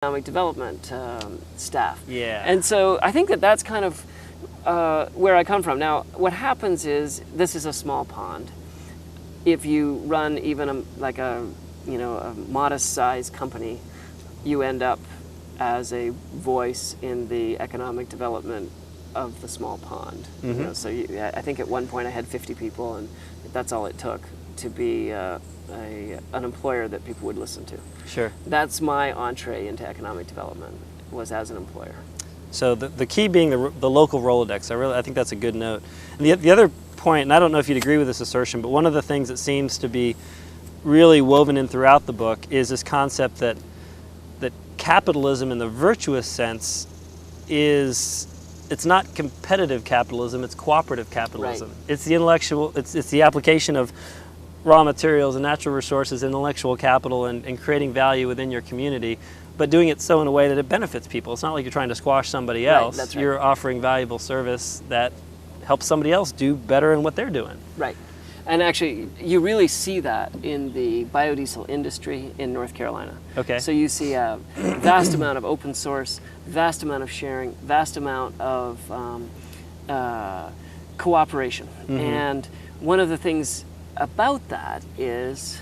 economic development staff. Yeah. And so I think that that's kind of where I come from. Now, what happens is this is a small pond. If you run even a modest-sized company, you end up as a voice in the economic development of the small pond. Mm-hmm. So I think at one point I had 50 people, and that's all it took to be an employer that people would listen to. Sure. That's my entree into economic development, was as an employer. So the key being the local Rolodex. I think that's a good note. And the other point, and I don't know if you'd agree with this assertion, but one of the things that seems to be really woven in throughout the book is this concept that capitalism in the virtuous sense it's not competitive capitalism, it's cooperative capitalism. Right. It's the intellectual, it's the application of raw materials and natural resources, intellectual capital, and creating value within your community, but doing it so in a way that it benefits people. It's not like you're trying to squash somebody else. Right, that's right. You're offering valuable service that helps somebody else do better in what they're doing. Right. And actually, you really see that in the biodiesel industry in North Carolina. Okay. So you see a vast amount of open source, vast amount of sharing, vast amount of cooperation. Mm-hmm. And one of the things about that is,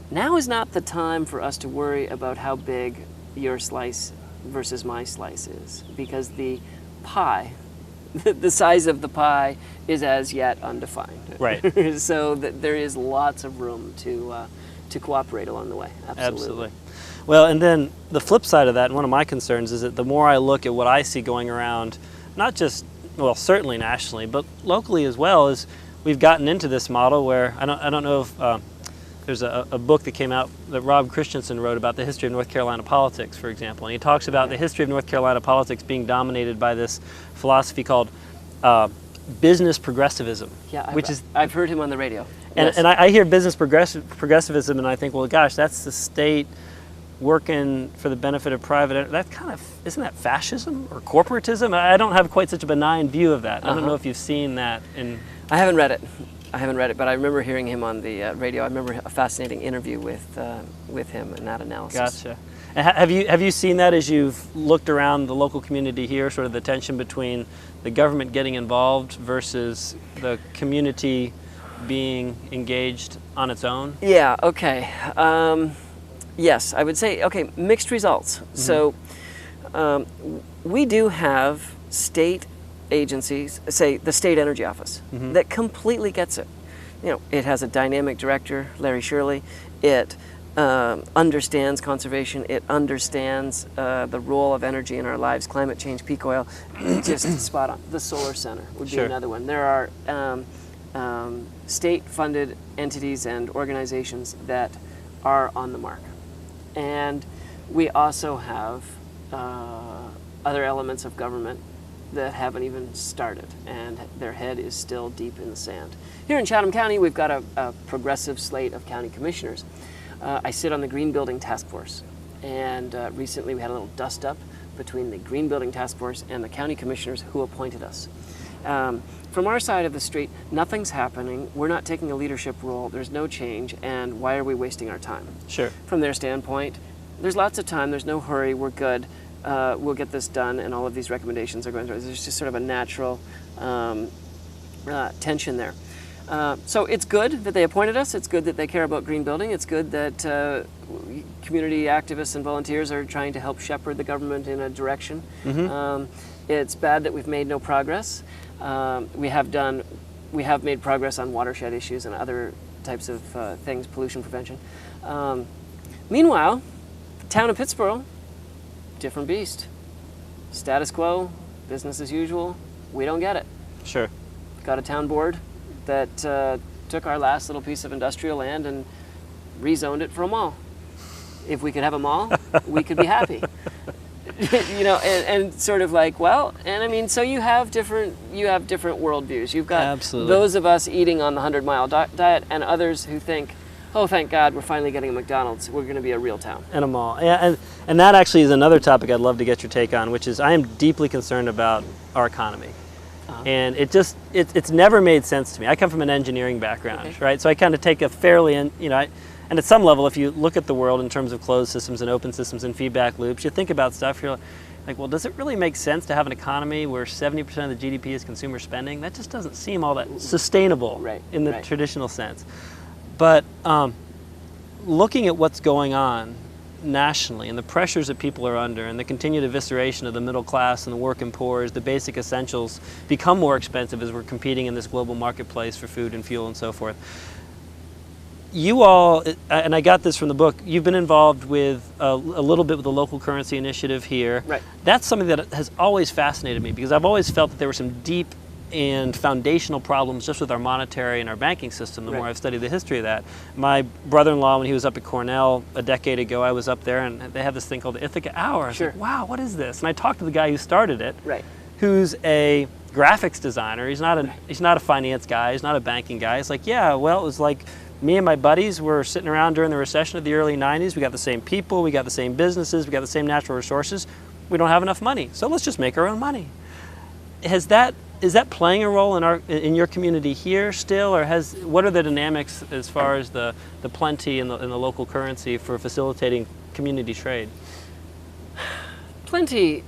now is not the time for us to worry about how big your slice versus my slice is, because the pie, the size of the pie, is as yet undefined. Right. So there is lots of room to cooperate along the way. Absolutely. Well, and then the flip side of that, and one of my concerns, is that the more I look at what I see going around, not just, well, certainly nationally, but locally as well, is we've gotten into this model where, I don't know if there's a book that came out that Rob Christensen wrote about the history of North Carolina politics, for example, and he talks about the history of North Carolina politics being dominated by this philosophy called business progressivism. Yeah, which is, I've heard him on the radio. and, Yes. and I hear business progressivism, and I think, well, gosh, that's the state working for the benefit of private. That kind of, isn't that fascism or corporatism? I don't have quite such a benign view of that. I don't know if you've seen that in. I haven't read it, but I remember hearing him on the radio. I remember a fascinating interview with him and that analysis. Gotcha. And have you seen that as you've looked around the local community here, sort of the tension between the government getting involved versus the community being engaged on its own? Yeah, okay. Yes, I would say, okay, mixed results. Mm-hmm. So we do have state agencies, say the State Energy Office, mm-hmm. that completely gets it. It has a dynamic director, Larry Shirley. It understands conservation. It understands the role of energy in our lives, climate change, peak oil, just spot on. The Solar Center would be another one. There are state-funded entities and organizations that are on the mark. And we also have other elements of government that haven't even started, and their head is still deep in the sand. Here in Chatham County, we've got a progressive slate of county commissioners. I sit on the Green Building Task Force, and recently we had a little dust-up between the Green Building Task Force and the county commissioners who appointed us. From our side of the street, nothing's happening. We're not taking a leadership role. There's no change, and why are we wasting our time? Sure. From their standpoint, there's lots of time. There's no hurry. We're good. We'll get this done, and all of these recommendations are going through. There's just sort of a natural tension there. So it's good that they appointed us. It's good that they care about green building. It's good that community activists and volunteers are trying to help shepherd the government in a direction. Mm-hmm. It's bad that we've made no progress. We have made progress on watershed issues and other types of things, pollution prevention. Meanwhile, the town of Pittsboro, different beast. Status quo, business as usual. We don't get it. Sure. Got a town board that took our last little piece of industrial land and rezoned it for a mall. If we could have a mall, we could be happy. and sort of like, well, and I mean, so you have different worldviews. You've got Absolutely. Those of us eating on the 100-mile diet, and others who think, oh, thank God, we're finally getting a McDonald's. We're going to be a real town. And a mall. Yeah, and that actually is another topic I'd love to get your take on, which is I am deeply concerned about our economy. And it's never made sense to me. I come from an engineering background, right? So I kind of take a fairly, And at some level, if you look at the world in terms of closed systems and open systems and feedback loops, you think about stuff, you're like, well, does it really make sense to have an economy where 70% of the GDP is consumer spending? That just doesn't seem all that sustainable in the traditional sense. But looking at what's going on nationally and the pressures that people are under and the continued evisceration of the middle class and the working poor as the basic essentials become more expensive as we're competing in this global marketplace for food and fuel and so forth. You all, and I got this from the book, you've been involved with a little bit with the local currency initiative here. Right. That's something that has always fascinated me because I've always felt that there were some deep and foundational problems just with our monetary and our banking system the more I've studied the history of that. My brother-in-law, when he was up at Cornell a decade ago, I was up there and they have this thing called the Ithaca Hour. I was like, wow, what is this? And I talked to the guy who started it, who's a graphics designer. He's not a finance guy, he's not a banking guy. He's like, yeah, well, it was like me and my buddies were sitting around during the recession of the early 90s. We got the same people, we got the same businesses, we got the same natural resources. We don't have enough money, so let's just make our own money. Is that playing a role in your community here still, or what are the dynamics as far as the plenty and the local currency for facilitating community trade? Plenty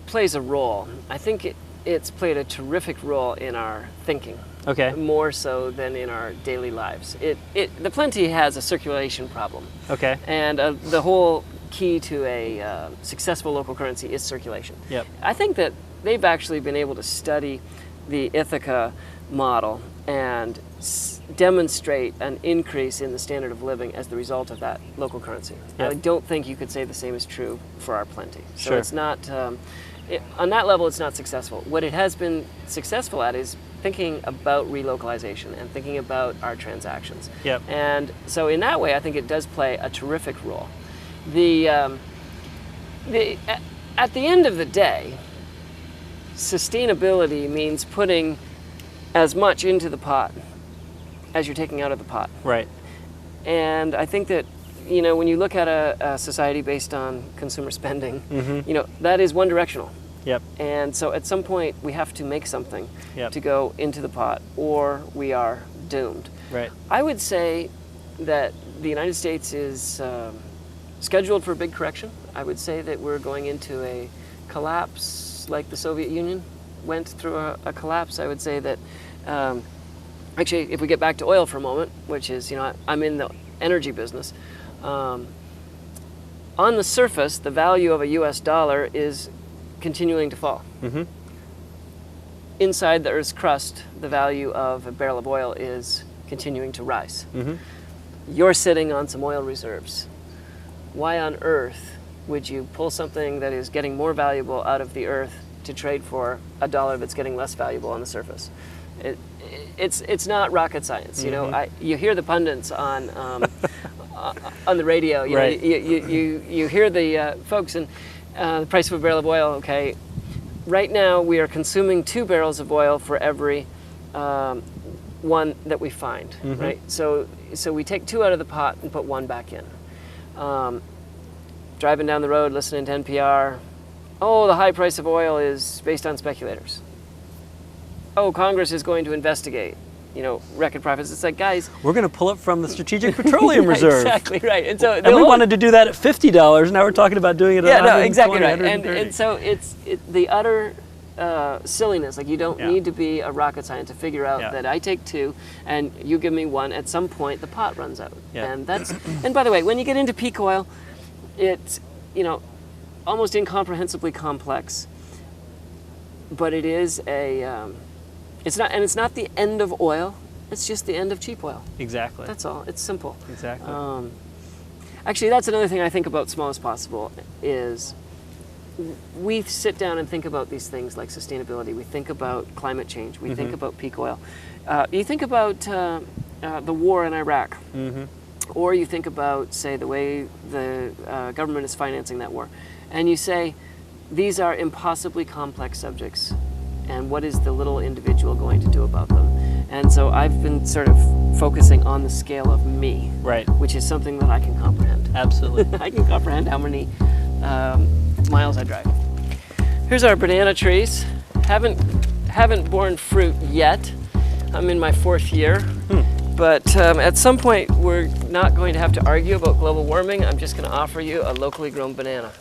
plays a role. I think it's played a terrific role in our thinking. Okay. More so than in our daily lives. The plenty has a circulation problem. Okay. And the whole key to a successful local currency is circulation. Yep. I think that they've actually been able to study the Ithaca model and demonstrate an increase in the standard of living as the result of that local currency. Yep. I don't think you could say the same is true for our plenty. So sure. It's not, on that level, it's not successful. What it has been successful at is thinking about relocalization and thinking about our transactions. Yep. And so in that way, I think it does play a terrific role. At the end of the day, sustainability means putting as much into the pot as you're taking out of the pot. Right. And I think that, when you look at a society based on consumer spending, that is one directional. Yep. And so at some point we have to make something Yep. to go into the pot or we are doomed. Right. I would say that the United States is scheduled for a big correction. I would say that we're going into a collapse like the Soviet Union went through a collapse. I would say that actually, if we get back to oil for a moment, which is, I'm in the energy business, on the surface, the value of a US dollar is continuing to fall. Mm-hmm. Inside the Earth's crust, the value of a barrel of oil is continuing to rise. Mm-hmm. You're sitting on some oil reserves. Why on earth would you pull something that is getting more valuable out of the earth to trade for a dollar that's getting less valuable on the surface? It's not rocket science. You hear the pundits on the radio. You hear the folks and the price of a barrel of oil. Okay, right now we are consuming 2 barrels of oil for every one that we find. Mm-hmm. Right. So we take 2 out of the pot and put 1 back in. Driving down the road, listening to NPR. Oh, the high price of oil is based on speculators. Oh, Congress is going to investigate, record profits. It's like, guys, we're going to pull it from the Strategic Petroleum Reserve. Exactly right. And so we wanted to do that at $50. Now we're talking about doing it at $120, exactly right. $130. And so it's the utter silliness. Like, you don't need to be a rocket scientist to figure out that I take 2 and you give me 1. At some point, the pot runs out. Yeah. And and by the way, when you get into peak oil, it's almost incomprehensibly complex. But it is it's not the end of oil. It's just the end of cheap oil. Exactly. That's all. It's simple. Exactly. Actually, that's another thing I think about small as possible is we sit down and think about these things like sustainability. We think about climate change. We think about peak oil. You think about the war in Iraq. Mm-hmm. Or you think about, say, the way the government is financing that war. And you say, these are impossibly complex subjects. And what is the little individual going to do about them? And so I've been sort of focusing on the scale of me. Right. Which is something that I can comprehend. Absolutely. I can comprehend how many miles I drive. Here's our banana trees. Haven't borne fruit yet. I'm in my 4th year. But at some point, we're not going to have to argue about global warming. I'm just going to offer you a locally grown banana.